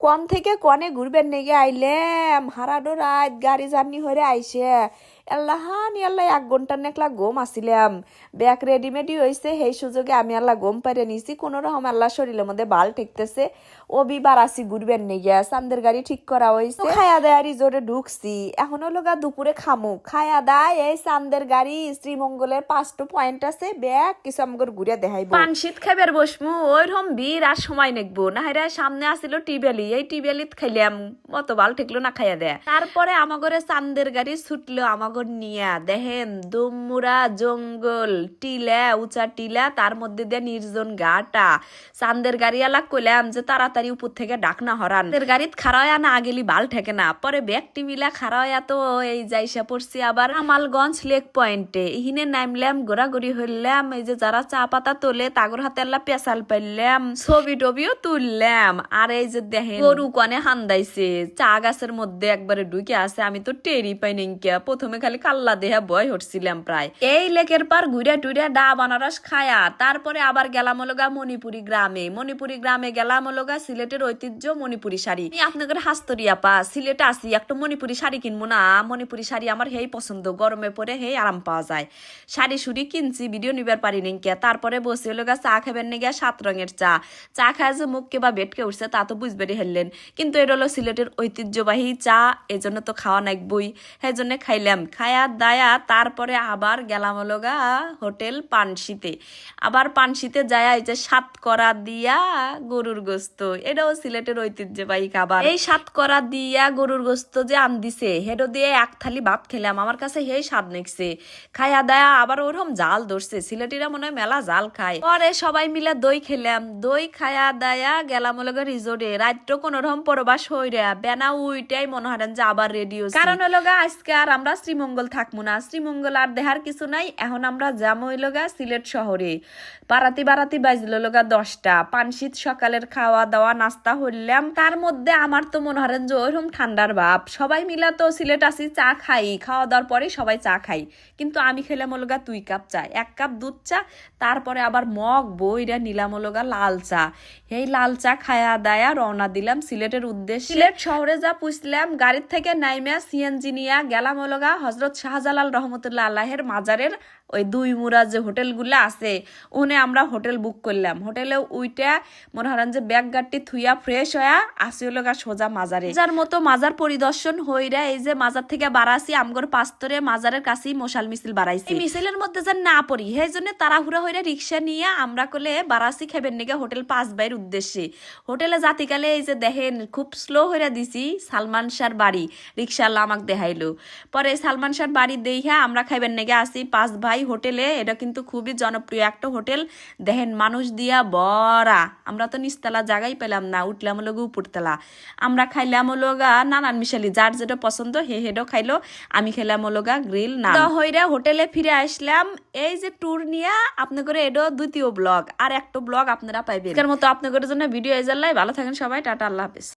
কন থেকে কনে ঘুরবেন নেগে আইলাম হারাডো রাত গাড়ি জার্নি হয়ে আইসে আল্লাহ 1 ঘন্টা নেকলা ঘুম আসিলাম ব্যাগ রেডিমেডি হয়েছে সেই সুযোগে আমি আল্লাহ ঘুম পাইরে নিছি কোন রকম আল্লাহ শরীরের মধ্যে বাল ঠেকতেছে ও বিবার আসি ঘুরবেন নেগে চান্দের গাড়ি ঠিক করা হয়েছে খায়া দেয় রিজোর্টে ঢুকছি এখন হলো গা দুপুরে খামু খায়া দেয় এই চান্দের গাড়ি শ্রীমঙ্গলের 5টা পয়েন্ট আছে ব্যাগ কিছু আমগর ঘুরে দেখাইবো পান শীত খাইবার বসমু ওইরকম বীর আর সময় নেকবো না হাইরা সামনে আসিল টিবেলি এই টিবেলিত খাইলাম মতো বাল ঠেকলো না খাইয়া দেয় তারপরে আমাগরে চান্দের গাড়ি ছুটলো আমাগর নিয়া দেখেন দুমুরা জঙ্গল টিলা উঁচা টিলা তার মধ্যে দিয়ে নির্জন গাটা চান্দের গাড়ি আলা কইলাম যে তাড়াতাড়ি উপর থেকে ডাকনা হরান গাড়িত খারায়া না আগেলি বাল ঠেকে না পরে ব্যাগটি মিলা খারায়া তো এই যাইসা পড়ছি আবার আমালগঞ্জ লেক পয়েন্টে ইহিনে নামলাম ঘোরাঘুরি হইলাম এই যে যারা চা পাতা তোলে তাগর হাতে আল্লাহ পেশাল পাইলাম ছবি টবিও তুললাম আর এই যে দেখেন গরু কনে হান্দাইছে চা গাছের মধ্যে একবারে ঢুকে আছে আমি তো টেরি পাই নিকা প্রথমে খালি কাল্লা দেহা বয় হটছিলাম প্রায় এই লেকের পার ঘুরে টুরে ডা বানারস খায়া তারপরে আবার গেলাম হলোগা মণিপুরি গ্রামে গেলাম হলোগা সিলেটের ঐতিহ্য মণিপুরি শাড়ি আপনাদের হাস্তরিয়া পা সিলেটে আসি একটা মণিপুরি শাড়ি কিনবো না মণিপুরি শাড়ি আমার হেই পছন্দ গরমে পরে হেই আরাম পাওয়া যায় শাড়ি সুড়ি কিনছি ভিডিও নিবার পারি নিকা তারপরে বসে হলোগা চা খাবেন নিগা 7 রঙের চা খায় যে মুখকে বা বেটকে উঠছে তা তো বুঝবেরই হেললেন কিন্তু এটা হলো সিলেটের ঐতিহ্যবাহী চা এজন্য তো খাওয়া নাকবই সেই জন্য খাইলাম খায়া দায়া তারপরে আবার গেলাম হলোগা হোটেল পানশিতে আবার পানশিতে যায় এই যে সাতকরা দিয়া গরুর গোস্ত এটাও সিলেটের ঐতিহ্যবাহী খাবার এই সাতকরা দিয়া গরুর গোস্ত যে আন দিছে হেডো দিয়ে 1 থালি ভাত খেলাম আমার কাছে হেই স্বাদ নেকছে খায়া দায়া আবার ওরকম জাল ধরছে সিলেটিরা মনে হয় মেলা জাল খায় পরে সবাই মিলে দই খেলাম দই খায়া দায়া গেলাম হলোগা রিজোর্টে রাত্র কোন রকম পরবাস হইরা বেনা উইটাই মনে হারেন যে আবার রেডিও কারণ হলোগা আজকে আর আমরা শ্রীমঙ্গল থাকবো না শ্রীমঙ্গল আর দেহার কিছু নাই এখন আমরা যাম হইলোগা সিলেট শহরে বারাতি বাজলো লোগা 10টা পানশীত সকালের খাওয়া দাওয়া নাস্তা হইলাম তার মধ্যে আমার তো মনে হারেন যে ওইরকম ঠান্ডার ভাব সবাই মিলা তো সিলেট আসি চা খাই খাওয়া দাওয়ার পরে সবাই চা খাই কিন্তু আমি খেলাম হলোগা 2 কাপ চা 1 কাপ দুধ চা তারপরে আবার মগ বইরা নিলাম হলোগা লাল চা এই লাল চা খায়া দায়া রওনা দিলাম সিলেটের উদ্দেশ্যে সিলেট শহরে যা পুষলাম গাড়ির থেকে নাইমা সিএনজি নিয়া গেলাম হলোগা হযরত শাহজালাল রহমতুল্লাহ আল্লাহের মাজারের ওই 2 মুরা যে হোটেলগুলো আছে ওখানে আমরা হোটেল বুক করলাম হোটেলে উইটা মনে হলেন যে ব্যাগ গাড়টি থুইয়া ফ্রেশ হইয়া আসি হলোগা সোজা মাজারে যার মতো মাজার পরিদর্শন হইরা এই যে মাজার থেকে বাড়াছি আমগর পাস্তরে মাজারের কাছেই মশাল মিছিল বাড়াইছি মিছিলের মধ্যে যেন না পড়ি সেই জন্য তাড়াহুড়া হইরা রিক্সা নিয়ে আমরা কলে বাড়াছি খাবেন নিগে হোটেল 5 বাইয়ের উদ্দেশ্যে হোটেলে জাতিকালে এই যে দেখেন খুব স্লো হইরা দিছি সালমান শাহর বাড়ি রিক্সাওয়ালা আমাকে দেখাইলো পরে সালমান শাহর বাড়ি দেখা আমরা খাইবেন নিগে আসি 5 ভাই হোটেলে এটা কিন্তু খুবই জনপ্রিয় একটা হোটেল দেখেন মানুষ দিয়া বড়া আমরা তো নিচতলা জায়গায় পেলাম না উঠলাম হলো উপরতলা আমরা খাইলাম হলোগা নানান মিশালি যার যেটা পছন্দ হেডো খাইলো আমি খেলাম হলোগা গ্রিল না হইরা হোটেলে ফিরে আসলাম এই যে ট্যুর নিয়ে আপনাদের এডো দ্বিতীয় ব্লগ আর একটা ব্লগ আপনারা পাইবেন এর মতো আপনাদের জন্য ভিডিও এজাল্লাই ভালো থাকেন সবাই টাটা আল্লাহ হাফেজ।